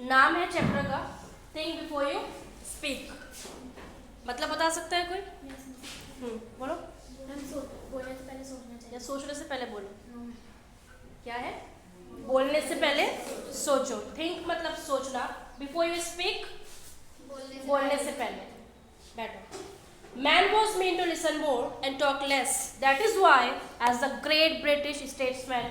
नाम है चैप्टर का थिंक बिफोर यू स्पीक। मतलब बता सकता है कोई? बोलो। बोलने से पहले सोचना चाहिए या सोचने से पहले बोलो। No. क्या है? बोलने से पहले सोचो। थिंक मतलब सोचना, बिफोर यू स्पीक बोलने से पहले। बैठो। Man was meant to listen more and talk less. That is why, as the great British statesman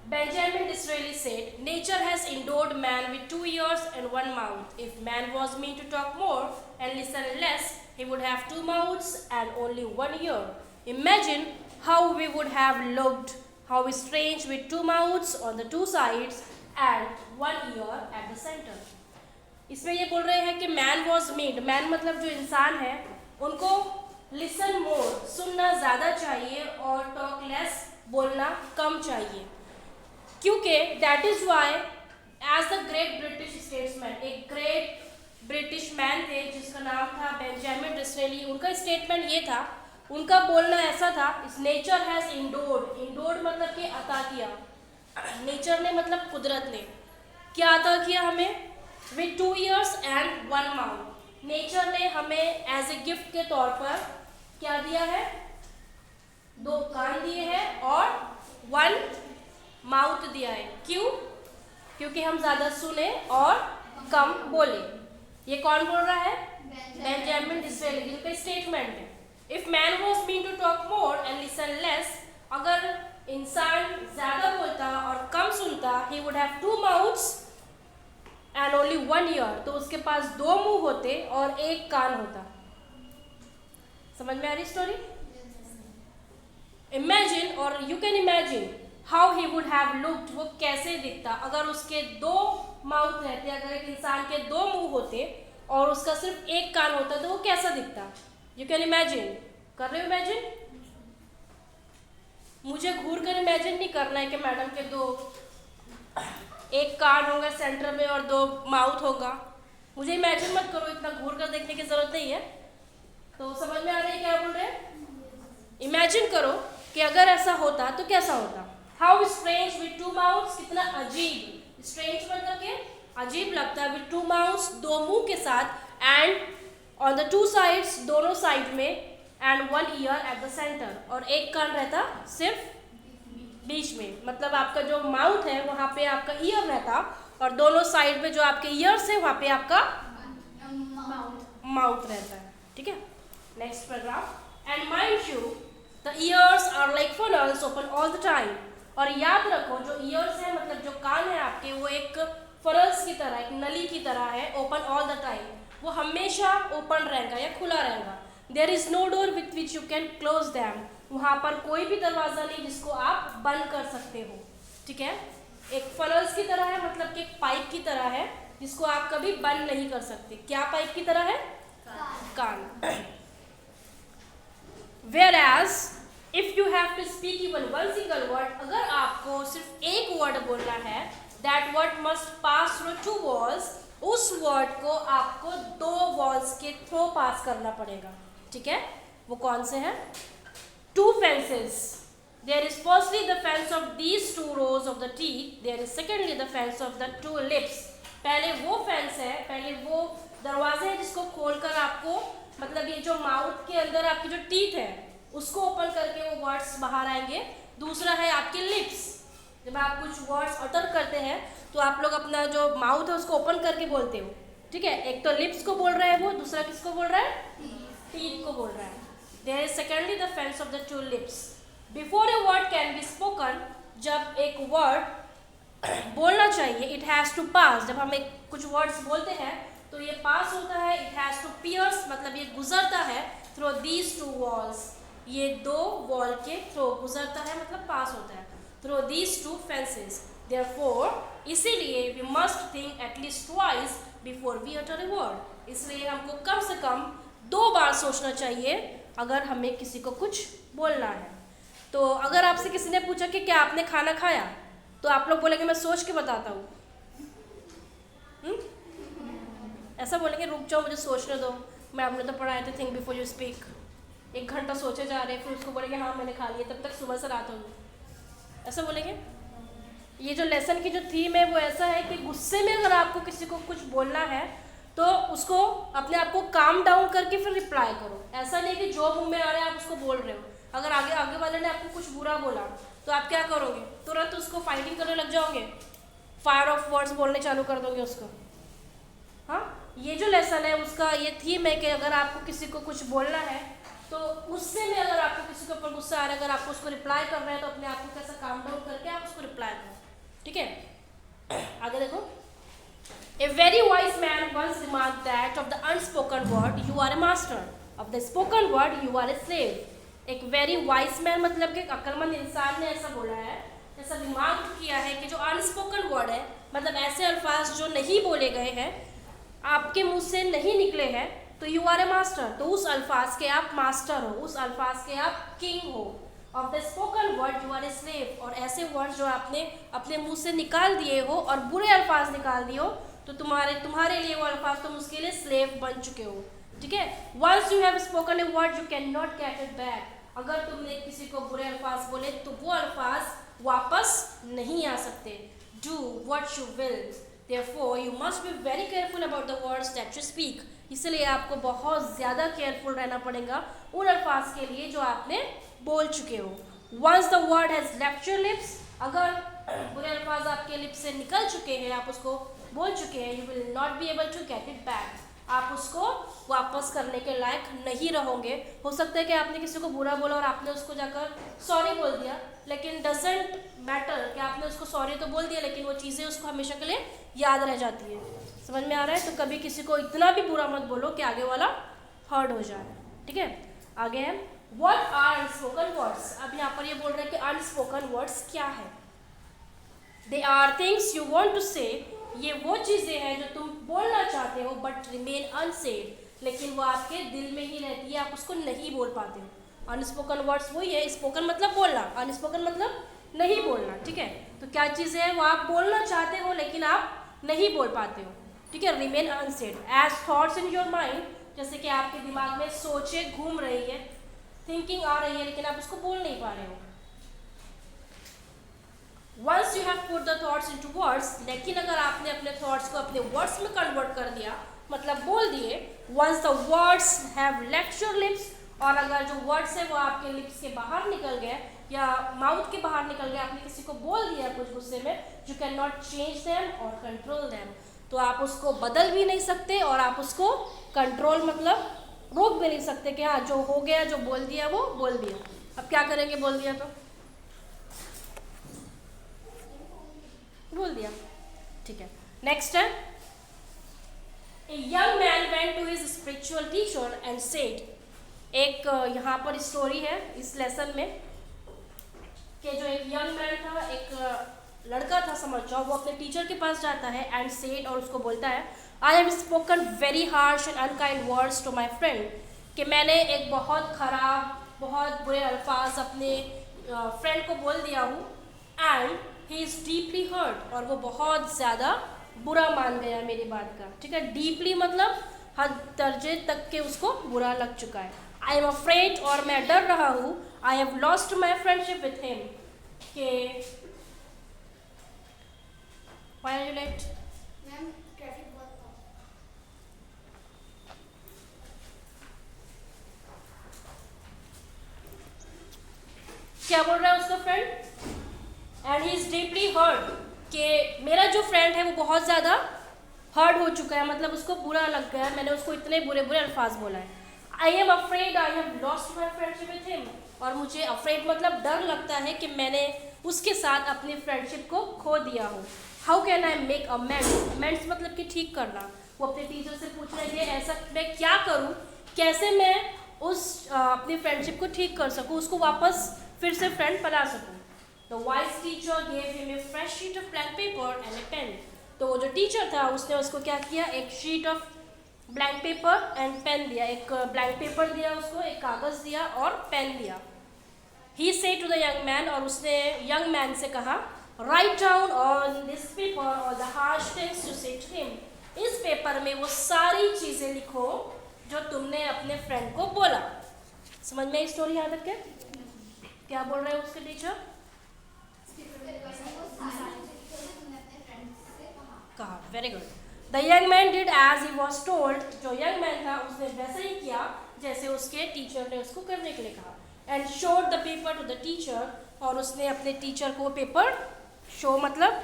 Benjamin Disraeli said, nature has endowed man with 2 ears and 1 mouth. If man was meant to talk more and listen less, he would have 2 mouths and only 1 ear. Imagine how we would have looked, how strange with 2 mouths on the 2 sides and 1 ear at the center. इसमें ये बोल रहे हैं कि man was made, man मतलब जो इंसान है उनको लिसन मोर सुनना ज़्यादा चाहिए और टॉक लेस बोलना कम चाहिए, क्योंकि that is why as the great British statesman, एक ग्रेट ब्रिटिश मैन थे जिसका नाम था बेंजामिन डिसरेली। उनका स्टेटमेंट ये था, उनका बोलना ऐसा था, इस नेचर हैज़ इंडोर्ड, इंडोर्ड मतलब कि अता किया, नेचर ने मतलब कुदरत ने क्या अता किया हमें, with 2 ears and 1 mouth। Nature ने हमें एज ए गिफ्ट के तौर पर क्या दिया है, 2 कान दिए हैं और 1 माउथ दिया है। क्यों? क्योंकि हम ज़्यादा सुने और कम बोले। ये कौन बोल रहा है? बेंजामिन डिसरेली, जिनका स्टेटमेंट है। If man was meant to talk more and listen less, अगर इंसान ज़्यादा बोलता और कम सुनता, he would have 2 mouths and only 1 ear, तो उसके पास 2 मुंह होते और 1 कान होता। समझ में आ रही स्टोरी? इमेजिन, और you can imagine how he would have looked, वो कैसे दिखता अगर उसके 2 माउथ रहते, अगर एक इंसान के 2 मुंह होते और उसका सिर्फ 1 कान होता तो वो कैसा दिखता? You can imagine. कर रहे हो इमेजिन? मुझे घूर कर इमेजिन नहीं करना है कि मैडम के 1 कान होगा सेंटर में और 2 माउथ होगा। मुझे इमेजिन मत करो, इतना घूर कर देखने की जरूरत नहीं है। तो समझ में आ रही है क्या बोल रहे हैं? इमेजिन करो कि अगर ऐसा होता तो कैसा होता। हाउ स्ट्रेंज विथ 2 माउथ्स, कितना अजीब, स्ट्रेंज मतलब कि अजीब लगता है, विथ 2 माउथ्स 2 मुंह के साथ, एंड ऑन द 2 साइड्स दोनों साइड में, and 1 ear at the centre, और 1 कान रहता सिर्फ बीच में। मतलब आपका जो माउथ है वहाँ पे आपका ईयर रहता और दोनों साइड में जो आपके ईयर्स है वहाँ पे आपका माउथ रहता है। ठीक है, next paragraph. And mind you the ears are like funnels open all the time, और याद रखो जो ईयर्स है मतलब जो कान है आपके, वो एक फनल्स की तरह, एक नली की तरह है, ओपन ऑल द टाइम, वो हमेशा ओपन रहेगा या खुला रहेगा। There is no door with which you can close them, वहाँ पर कोई भी दरवाज़ा नहीं जिसको आप बंद कर सकते हो। ठीक है, एक फनल्स की तरह है, मतलब कि एक पाइप की तरह है जिसको आप कभी बंद नहीं कर सकते। क्या पाइप की तरह है? कान। Whereas if you have to speak even 1 single word, अगर आपको सिर्फ 1 वर्ड बोलना है, that word must pass through 2 walls, उस वर्ड को आपको 2 walls के थ्रू पास करना पड़ेगा। ठीक है, वो कौन से हैं? 2 fences. There is firstly the fence of these 2 rows of the teeth. There is secondly the fence of the 2 lips. पहले वो फेंस है, पहले वो दरवाजे हैं जिसको खोलकर आपको, मतलब ये जो माउथ के अंदर आपकी जो टीथ है उसको ओपन करके वो वर्ड्स बाहर आएंगे। दूसरा है आपके लिप्स, जब आप कुछ वर्ड्स अटर करते हैं तो आप लोग अपना जो माउथ है उसको ओपन करके बोलते हो। ठीक है, एक तो लिप्स को बोल रहा है वो, दूसरा किसको बोल रहा है? टीथ को बोल रहा है। There is secondly the fence of the 2 lips. Before a word can be spoken, जब एक वर्ड बोलना चाहिए, it has to pass, जब हम एक कुछ वर्ड्स बोलते हैं तो ये पास होता है, it has to pierce मतलब ये गुजरता है, through these 2 walls, ये 2 वॉल के थ्रू गुजरता है मतलब पास होता है, through these 2 fences. Therefore, इसीलिए we must think at least twice before we utter a word. इसलिए हमको कम से कम 2 बार सोचना चाहिए अगर हमें किसी को कुछ बोलना है। तो अगर आपसे किसी ने पूछा कि क्या आपने खाना खाया, तो आप लोग बोलेंगे मैं सोच के बताता हूँ। ऐसा बोलेंगे रुक जाओ मुझे सोचने दो, मैम ने तो पढ़ाया था थिंक बिफोर यू स्पीक। 1 घंटा सोचे जा रहे, फिर उसको बोलेंगे हाँ मैंने खा लिया, तब तक सुबह से रात होगी। ऐसा बोलेंगे? ये जो लेसन की जो थीम है वो ऐसा है कि गुस्से में अगर आपको किसी को कुछ बोलना है तो उसको अपने आप को काम डाउन करके फिर रिप्लाई करो। ऐसा नहीं कि जो मुंह में आ रहा है आप उसको बोल रहे हो। अगर आगे वाले ने आपको कुछ बुरा बोला तो आप क्या करोगे? तुरंत उसको फाइटिंग करने लग जाओगे, फायर ऑफ वर्ड्स बोलने चालू कर दोगे उसको। हाँ, ये जो लेसन है उसका ये थीम है कि अगर आपको किसी को कुछ बोलना है तो गुस्से में अगर आपको किसी के ऊपर गुस्सा आ रहा है, अगर आपको उसको रिप्लाई करना है तो अपने आप को कैसा काम डाउन करके आप उसको रिप्लाई करो। ठीक है, आगे देखो। A very wise man once remarked that of the unspoken word you are a master, of the spoken word you are a slave. एक वेरी वाइज मैन मतलब कि एक अक्लमंद इंसान ने ऐसा बोला है, ऐसा रिमार्क किया है कि जो अनस्पोकन वर्ड है, मतलब ऐसे अल्फाज जो नहीं बोले गए हैं, आपके मुंह से नहीं निकले हैं, तो यू आर ए मास्टर, तो उस अल्फाज के आप मास्टर हो, उस अल्फाज के आप किंग हो। Of the spoken word you are a slave, और ऐसे वर्ड जो आपने अपने मुंह से निकाल दिए हो और बुरे अल्फाज निकाल दिए हो तो तुम्हारे लिए वो अल्फाज तुम उसके लिए स्लेव बन चुके हो। ठीक है, once you have spoken a word you can not get it back. अगर तुमने किसी को बुरे अल्फाज बोले तो वो अल्फाज वापस नहीं आ सकते। Do what you will, therefore you must be very careful about the words that you speak. इसलिए आपको बहुत ज़्यादा केयरफुल रहना पड़ेगा उन अल्फाज के लिए जो आपने बोल चुके हो। Once the word has left your lips, अगर बुरे अल्फाज आपके लिप्स से निकल चुके हैं, आप उसको बोल चुके हैं, you will not be able to get it back. आप उसको वापस करने के लायक नहीं रहोगे। हो सकता है कि आपने किसी को बुरा बोला और आपने उसको जाकर सॉरी बोल दिया, लेकिन डजेंट मैटर कि आपने उसको सॉरी तो बोल दिया, लेकिन वो चीज़ें उसको हमेशा के लिए याद रह जाती है। समझ में आ रहा है? तो कभी किसी को इतना भी बुरा मत बोलो कि आगे वाला हर्ट हो जाए। ठीक है, आगे है व्हाट आर अनस्पोकन वर्ड्स। अब यहाँ पर ये बोल रहे हैं कि अनस्पोकन वर्ड्स क्या है। They are things you want to say, ये वो चीज़ें हैं जो तुम बोलना चाहते हो बट रिमेन अनसेड, लेकिन वो आपके दिल में ही रहती है, आप उसको नहीं बोल पाते हो। अनस्पोकन वर्ड्स वही है, स्पोकन मतलब बोलना, अनस्पोकन मतलब नहीं बोलना। ठीक है, तो क्या चीज़ें हैं वो आप बोलना चाहते हो लेकिन आप नहीं बोल पाते हो। ठीक है, remain unsaid as thoughts in your mind, जैसे कि आपके दिमाग में सोचें घूम रही है, थिंकिंग आ रही है, लेकिन आप उसको बोल नहीं पा रहे हो। Once you have put the thoughts into words, लेकिन अगर आपने अपने थॉट्स को अपने वर्ड्स में कन्वर्ट कर दिया, मतलब बोल दिए, once the words have left your lips, और अगर जो वर्ड्स है वो आपके लिप्स के बाहर निकल गए या माउथ के बाहर निकल गए, आपने किसी को बोल दिया कुछ गुस्से में, you can not change them और कंट्रोल देम, तो आप उसको बदल भी नहीं सकते और आप उसको कंट्रोल मतलब रोक भी नहीं सकते कि हाँ जो हो गया, जो बोल दिया वो बोल दिया। अब क्या करेंगे? बोल दिया तो बोल दिया। ठीक है, नेक्स्ट है A young man went to his spiritual teacher and said, एक यहाँ पर स्टोरी है इस लेसन में कि जो एक यंग मैन था, एक लड़का था समझ जाओ, वो अपने टीचर के पास जाता है एंड सेड, और उसको बोलता है I have spoken very harsh and unkind words to my friend, कि मैंने एक बहुत ख़राब बहुत बुरे अल्फाज अपने फ्रेंड को बोल दिया हूँ, and he is deeply hurt, और वो बहुत ज़्यादा बुरा मान गया मेरी बात का। ठीक है, डीपली मतलब हद दर्जे तक के उसको बुरा लग चुका है। आई एम अफ्रेड, और मैं डर रहा हूँ, I have lost my friendship with him, के why are you late? Ma'am traffic बहुत था। क्या बोल रहा है उसका friend? And he is deeply hurt, कि मेरा जो फ्रेंड है वो बहुत ज़्यादा हर्ट हो चुका है, मतलब उसको बुरा लग गया है, मैंने उसको इतने बुरे बुरे अल्फाज बोला है। I am afraid I have lost my friendship with him, और मुझे अफ्रेड मतलब डर लगता है कि मैंने उसके साथ अपनी फ्रेंडशिप को खो दिया हो। How can I make amends, amends मतलब कि ठीक करना। वो अपने टीचर से पूछ रहे थे ऐसा मैं क्या करूँ, कैसे मैं उस अपनी फ्रेंडशिप को ठीक कर सकूँ, उसको वापस फिर से फ्रेंड बना सकूँ। The wise teacher gave him a fresh sheet of blank paper and a pen. तो वो जो टीचर था उसने उसको क्या किया, एक sheet of blank paper and pen दिया, एक ब्लैंक पेपर दिया उसको, एक कागज़ दिया और पेन दिया। He said to the young man, और उसने यंग मैन से कहा, write down on this paper all the harsh things you say to him. इस पेपर में वो सारी चीज़ें लिखो जो तुमने अपने फ्रेंड को बोला। समझ में आई स्टोरी यहाँ तक क्या बोल रहे हैं उसके टीचर? कहा. Very good. The young man did as he was told. जो यंग मैन था उसने वैसा ही किया जैसे उसके टीचर ने उसको करने के लिए कहा. And showed the paper to the teacher. और उसने अपने टीचर को पेपर शो मतलब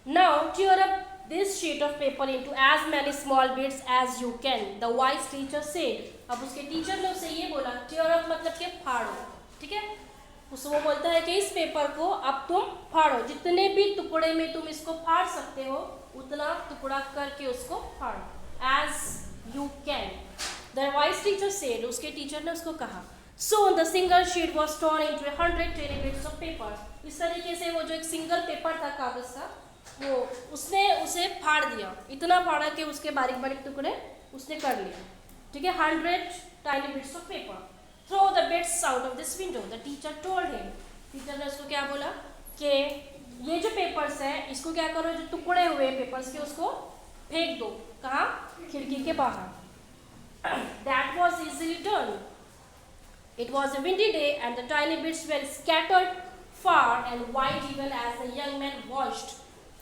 now tear up this sheet of paper into as many small bits as you can, the wise teacher said. अब उसके टीचर ने उसे ये बोला, टीयर अप मतलब कि फाड़ो. ठीक है, उसे वो बोलता है कि इस पेपर को अब तुम फाड़ो, जितने भी टुकड़े में तुम इसको फाड़ सकते हो उतना टुकड़ा करके उसको फाड़ो. As you can, the wise teacher said. उसके टीचर ने उसको कहा. Soon the single sheet was torn into 100 tiny bits of paper. इस तरीके से वो जो एक सिंगल पेपर था कागज का, वो उसने उसे फाड़ दिया. इतना फाड़ा कि उसके बारीक बारीक टुकड़े उसने कर लिए. ठीक है, 100 tiny bits of paper. Throw the bits out of this window, the teacher told him. Teacher ने उसको क्या बोला कि ये जो पेपर्स है इसको क्या करो, जो टुकड़े हुए पेपर्स के उसको फेंक दो. कहाँ? खिड़की के बाहर. That was easily done. It was a windy day and the tiny bits were scattered far and wide even as the young man watched.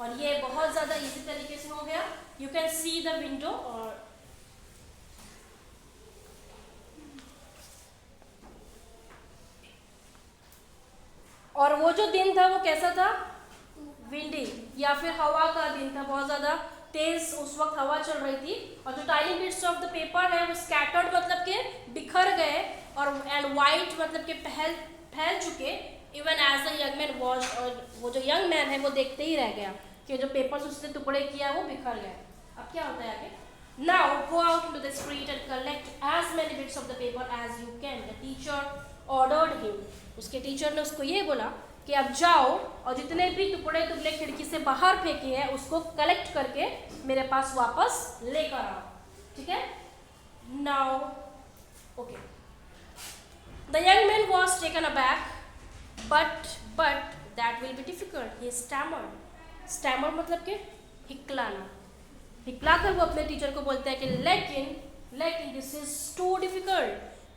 और ये बहुत ज़्यादा इजी तरीके से हो गया. You can see the window. और वो जो दिन था वो कैसा था? विंडी या फिर हवा का दिन था. बहुत ज़्यादा तेज उस वक्त हवा चल रही थी. और जो tiny bits of the paper है वो स्कैटर्ड मतलब के बिखर गए, और एंड वाइट मतलब कि फैल चुके. Even as the young man watch, और वो जो यंग मैन है वो देखते ही रह गया कि जो पेपर्स उसने टुकड़े किया वो बिखर गए. अब क्या होता है आगे? Now go out into the street and collect as many bits of the paper as you can, the teacher ordered him. उसके टीचर ने उसको ये बोला कि अब जाओ और जितने भी टुकड़े तुमने खिड़की से बाहर फेंके हैं उसको कलेक्ट करके मेरे पास वापस लेकर आओ. ठीक है, now okay. The young man was taken aback, but that will be difficult. He stammered. Stammer मतलब कि हिकलाना. हिकलाकर वो अपने टीचर को बोलता है कि लेकिन दिस इज टू डिफिकल्ट.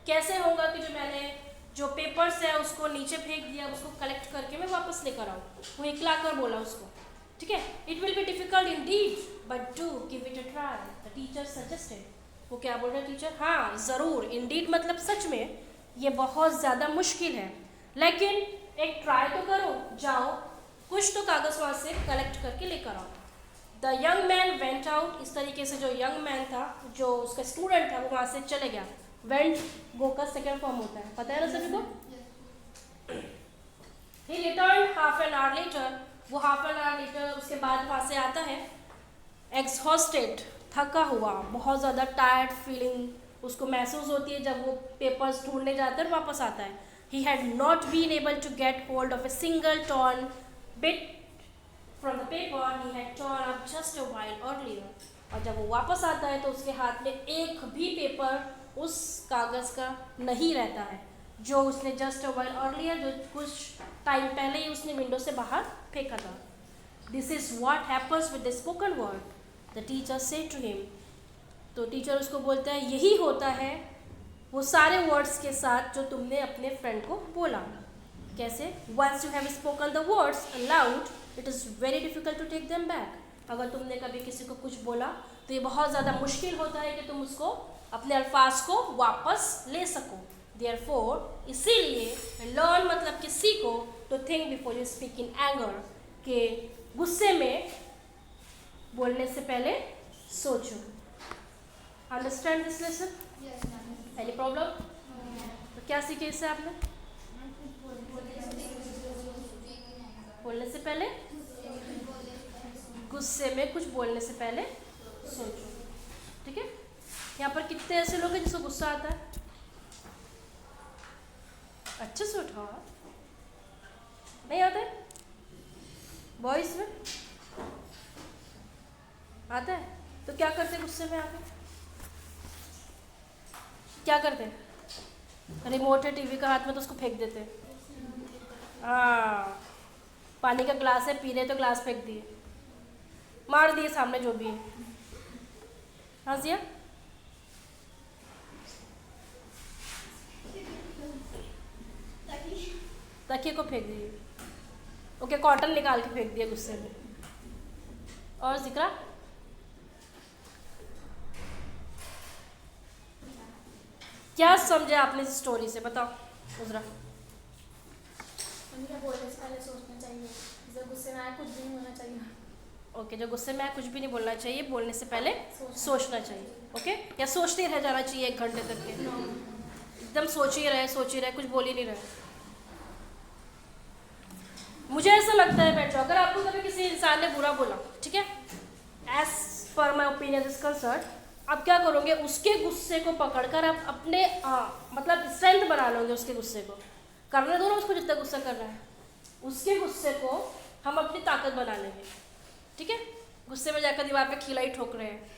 कैसे होगा कि जो मैंने जो पेपर्स है उसको नीचे फेंक दिया, उसको कलेक्ट करके मैं वापस लेकर आऊँ. वो हिकलाकर बोला उसको. ठीक है, it will be difficult Indeed but do give it a try, the teacher suggested. वो क्या बोल रहे हैं टीचर? हाँ ज़रूर. इंडीड मतलब सच में ये बहुत ज़्यादा मुश्किल है, लेकिन एक ट्राई तो करो. जाओ कुछ तो कागज़ वहाँ से कलेक्ट करके लेकर आओ. The young man went out. इस तरीके से जो यंग मैन था, जो उसका स्टूडेंट था, वो वहाँ से चले गया. वेंट गो का सेकेंड फॉर्म होता है, पता है ना सभी को. He return half an hour later. वो हाफ एन आवर लेटर उसके बाद वहाँ से आता है. एग्जॉस्टेड, थका हुआ, बहुत ज़्यादा टायर्ड फीलिंग उसको महसूस होती है जब वो पेपर्स ढूंढने जाता है और वापस आता है. He had not been able to get hold of a single torn bit from the paper he had torn up just a while earlier. और जब वो वापस आता है तो उसके हाथ में एक भी पेपर उस कागज़ का नहीं रहता है जो उसने जस्ट अ व्हाइल अर्लियर, जो कुछ टाइम पहले ही उसने विंडो से बाहर फेंका था. This is what happens with the spoken word, the teacher said to him. तो टीचर उसको बोलता है यही होता है वो सारे वर्ड्स के साथ जो तुमने अपने फ्रेंड को बोला. कैसे? Once you have spoken the words aloud it is very difficult to take them back. अगर तुमने कभी किसी को कुछ बोला तो ये बहुत ज़्यादा मुश्किल होता है कि तुम उसको अपने अल्फाज को वापस ले सको. देयरफॉर इसीलिए लर्न मतलब कि सीखो, to think before you speak in anger, कि गुस्से में बोलने से पहले सोचो. Understand this lesson? Any problem? तो क्या सीखे इससे आपने? बोलने से पहले, गुस्से में कुछ बोलने से पहले सोचो. ठीक है, यहाँ पर कितने ऐसे लोग हैं जिसको गुस्सा आता है? अच्छे से उठाओ. नहीं आता है? बॉयज में आता है? तो क्या करते गुस्से में आके? क्या करते? रिमोट है टीवी का हाथ में तो उसको फेंक देते. हाँ, पानी का ग्लास है, पी रहे तो ग्लास फेंक दिए, मार दिए सामने जो भी है. हाँ जिया, तकिए को फेंक दीजिए. ओके, कॉटन निकाल के फेंक दिया गुस्से में। और जिक्रा? क्या समझे आपने इस स्टोरी से, बताओ उजरा। उनके बोलने से पहले सोचना चाहिए, जब गुस्से में आए कुछ भी नहीं होना चाहिए। ओके, जो गुस्से में आए कुछ भी नहीं बोलना चाहिए, बोलने से पहले सोचना चाहिए। ओके, या सोचते रह जाना चाहिए 1 घंटे तक के, एकदम सोच ही रहे, कुछ बोल ही नहीं रहे। मुझे ऐसा लगता है बैठो, अगर आपको कभी किसी इंसान ने बुरा बोला, ठीक है, as per my opinion is concern, आप क्या करोगे, उसके गुस्से को पकड़कर आप अपने मतलब स्ट्रेंथ बना लोगे उसके गुस्से को। करने दो ना उसको जितना गुस्सा कर रहा है, उसके गुस्से को हम अपनी ताकत बना लेंगे। ठीक है, गुस्से में जाकर दीवार पे खीला ही ठोक रहे हैं,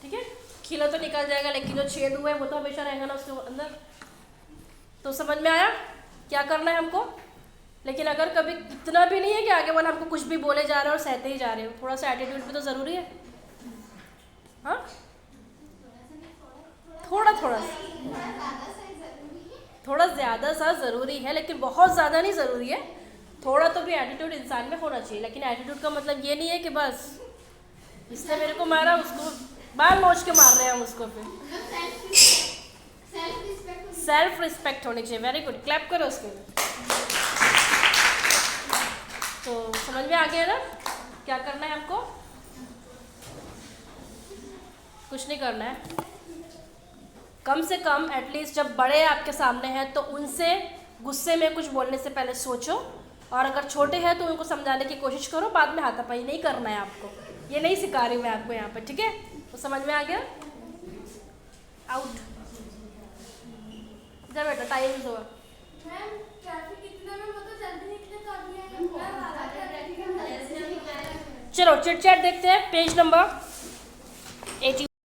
ठीक है, खीला तो निकल जाएगा लेकिन जो छेद हुआ है वो तो हमेशा रहेगा ना उसके अंदर। तो समझ में आया क्या करना है हमको। लेकिन अगर कभी इतना भी नहीं है कि आगे वाला हमको कुछ भी बोले जा रहे हो और सहते ही जा रहे हो, थोड़ा सा एटीट्यूड भी तो ज़रूरी है। हाँ, थोड़ा ज़्यादा सा ज़रूरी है, लेकिन बहुत ज़्यादा नहीं ज़रूरी है। थोड़ा तो भी एटीट्यूड इंसान में होना चाहिए। लेकिन एटीट्यूड का मतलब ये नहीं है कि बस इसने मेरे को मारा, उसको बाल नोच के मार रहे हैं हम उसको। फिर सेल्फ रिस्पेक्ट होनी चाहिए। वेरी गुड, क्लैप करो उसके लिए। तो समझ में आ गया ना क्या करना है हमको। कुछ नहीं करना है, कम से कम एटलीस्ट जब बड़े आपके सामने हैं तो उनसे गुस्से में कुछ बोलने से पहले सोचो, और अगर छोटे हैं तो उनको समझाने की कोशिश करो। बाद में हाथापाई नहीं करना है आपको, ये नहीं सिखा रही हूँ मैं आपको यहाँ पर, ठीक है। तो समझ में आ गया, आउट जा बेटा, time is over. Ma'am traffic इतना में वो तो जल्दी निकले तो अभी आए। चलो चिट चैट देखते हैं, पेज नंबर 80।